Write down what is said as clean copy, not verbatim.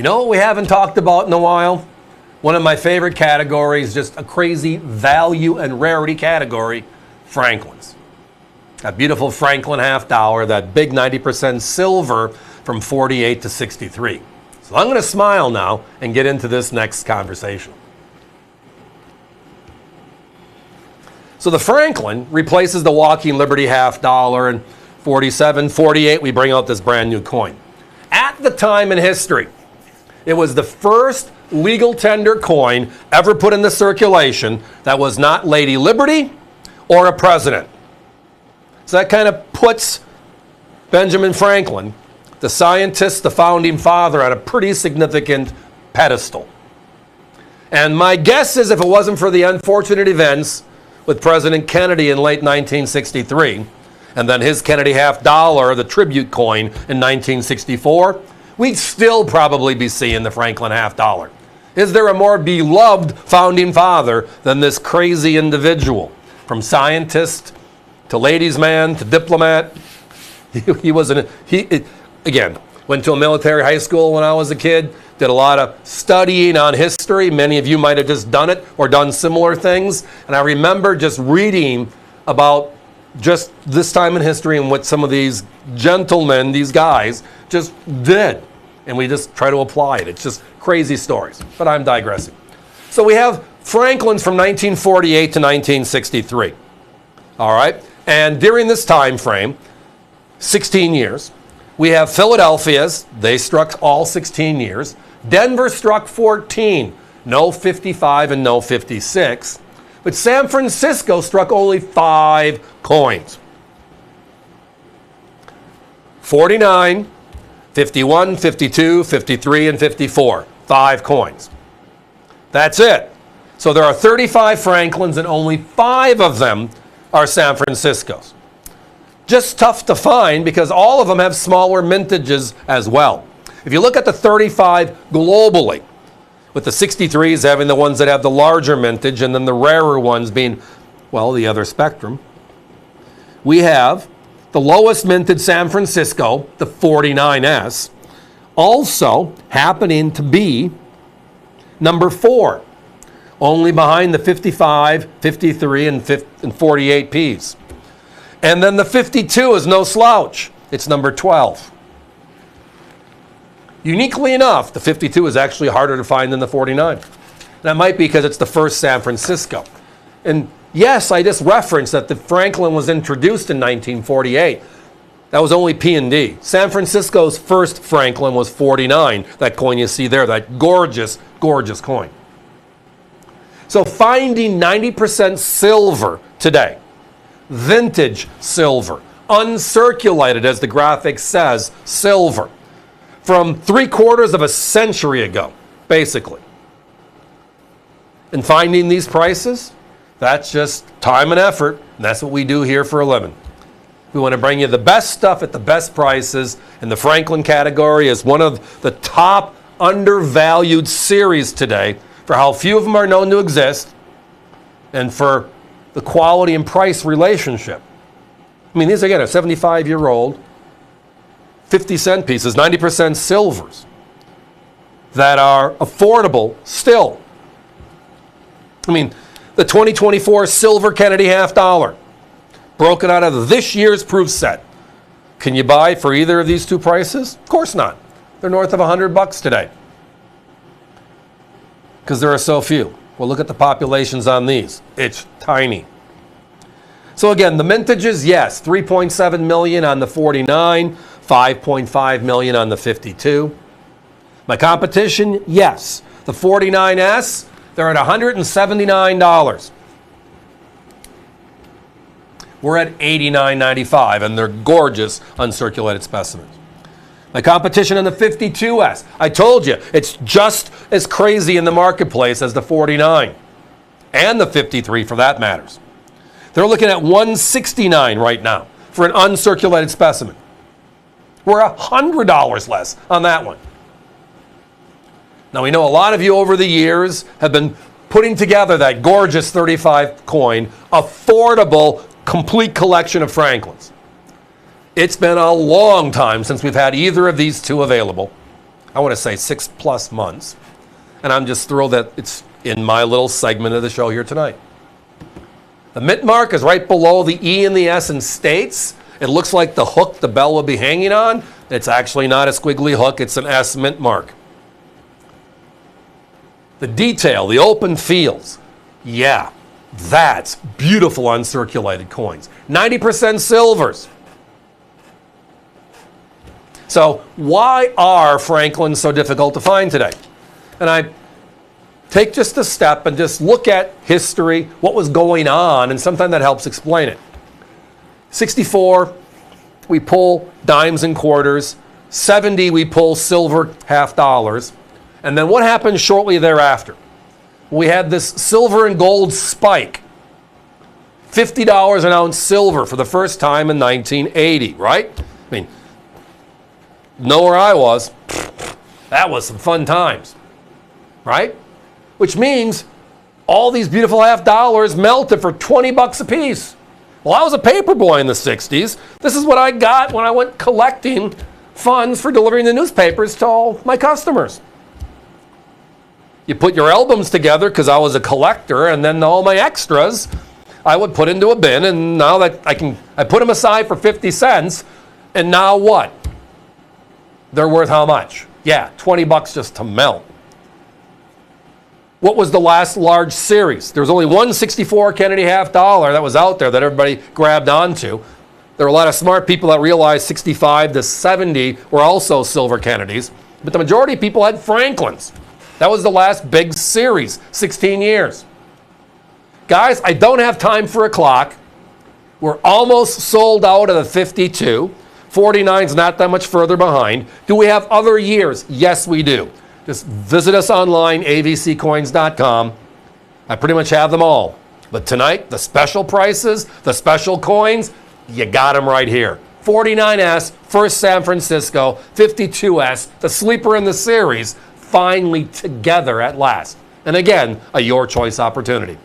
You know what we haven't talked about in a while? One of my favorite categories, just a crazy value and rarity category, Franklins. That beautiful Franklin half dollar, that big 90% silver from 48 to 63. So I'm going to smile now and get into this next conversation. So the Franklin replaces the Walking Liberty half dollar, and 47, 48, we bring out this brand new coin. At the time in history, it was the first legal tender coin ever put into circulation that was not Lady Liberty or a president. So that kind of puts Benjamin Franklin, the scientist, the founding father, on a pretty significant pedestal. And my guess is if it wasn't for the unfortunate events with President Kennedy in late 1963, and then his Kennedy half dollar, the tribute coin, in 1964, we'd still probably be seeing the Franklin half dollar. Is there a more beloved founding father than this crazy individual? From scientist to ladies' man to diplomat. He again, went to a military high school when I was a kid, did a lot of studying on history. Many of you might have just done it or done similar things. And I remember just reading about just this time in history and what some of these gentlemen, these guys, just did. And we just try to apply it. It's just crazy stories. But I'm digressing. So we have Franklin's from 1948 to 1963. All right? And during this time frame, 16 years, we have Philadelphia's. They struck all 16 years. Denver struck 14. No 55 and no 56. But San Francisco struck only 5 coins. 49, 51, 52, 53, and 54. 5 coins. That's it. So there are 35 Franklins and only 5 of them are San Franciscos. Just tough to find because all of them have smaller mintages as well. If you look at the 35 globally, with the 63s having the ones that have the larger mintage and then the rarer ones being, well, the other spectrum, we have the lowest minted San Francisco, the 49S, also happening to be number 4, only behind the 55, 53, and 48 Ps. And then the 52 is no slouch. It's number 12. Uniquely enough, the 52 is actually harder to find than the 49. That might be because it's the first San Francisco. And yes, I just referenced that the Franklin was introduced in 1948. That was only P&D. San Francisco's first Franklin was 49, that coin you see there, that gorgeous, gorgeous coin. So finding 90% silver today, vintage silver, uncirculated as the graphic says, silver, from 3/4 of a century ago, basically. And finding these prices, that's just time and effort, and that's what we do here for a living. We want to bring you the best stuff at the best prices, and the Franklin category is one of the top undervalued series today for how few of them are known to exist and for the quality and price relationship. I mean, these again are 75-year-old, 50-cent pieces, 90% silvers that are affordable still. I mean, the 2024 silver Kennedy half dollar, broken out of this year's proof set. Can you buy for either of these two prices? Of course not. They're north of $100 today because there are so few. Well, look at the populations on these. It's tiny. So again, the mintages, yes, 3.7 million on the 49, 5.5 million on the 52. My competition, yes. The 49S, they're at $179. We're at $89.95, and they're gorgeous uncirculated specimens. My competition in the 52S, I told you, it's just as crazy in the marketplace as the 49, and the 53 for that matters. They're looking at $169 right now for an uncirculated specimen. We're $100 less on that one. Now, we know a lot of you over the years have been putting together that gorgeous 35 coin, affordable, complete collection of Franklins. It's been a long time since we've had either of these two available. I want to say 6+ months. And I'm just thrilled that it's in my little segment of the show here tonight. The mint mark is right below the E and the S in states. It looks like the hook the bell will be hanging on. It's actually not a squiggly hook, it's an S mint mark. The detail, the open fields. Yeah, that's beautiful uncirculated coins. 90% silvers. So why are Franklins so difficult to find today? And I take just a step and just look at history, what was going on, and sometimes that helps explain it. 64, we pull dimes and quarters. 70, we pull silver half dollars. And then what happened shortly thereafter? We had this silver and gold spike. $50 an ounce silver for the first time in 1980, right? I mean, know where I was. That was some fun times, right? Which means all these beautiful half dollars melted for 20 bucks a piece. Well, I was a paper boy in the 60s. This is what I got when I went collecting funds for delivering the newspapers to all my customers. You put your albums together because I was a collector, and then all my extras I would put into a bin, and now that I put them aside for 50 cents, and now what? They're worth how much? Yeah, 20 bucks just to melt. What was the last large series? There was only one 64 Kennedy half dollar that was out there that everybody grabbed onto. There were a lot of smart people that realized 65 to 70 were also silver Kennedys, but the majority of people had Franklins. That was the last big series, 16 years. Guys, I don't have time for a clock. We're almost sold out of the 52. 49's not that much further behind. Do we have other years? Yes, we do. Just visit us online, avccoins.com. I pretty much have them all. But tonight, the special prices, the special coins, you got them right here. 49S, first San Francisco, 52S, the sleeper in the series, finally together at last. And again, a your choice opportunity.